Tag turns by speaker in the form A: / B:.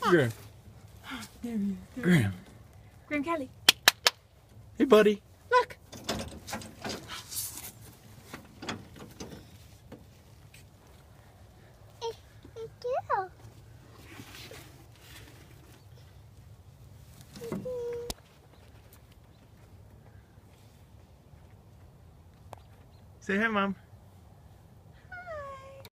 A: Graham.
B: There he is.
A: Graham.
B: Graham Kelly.
A: Hey, buddy. Look. Say hi, Mom.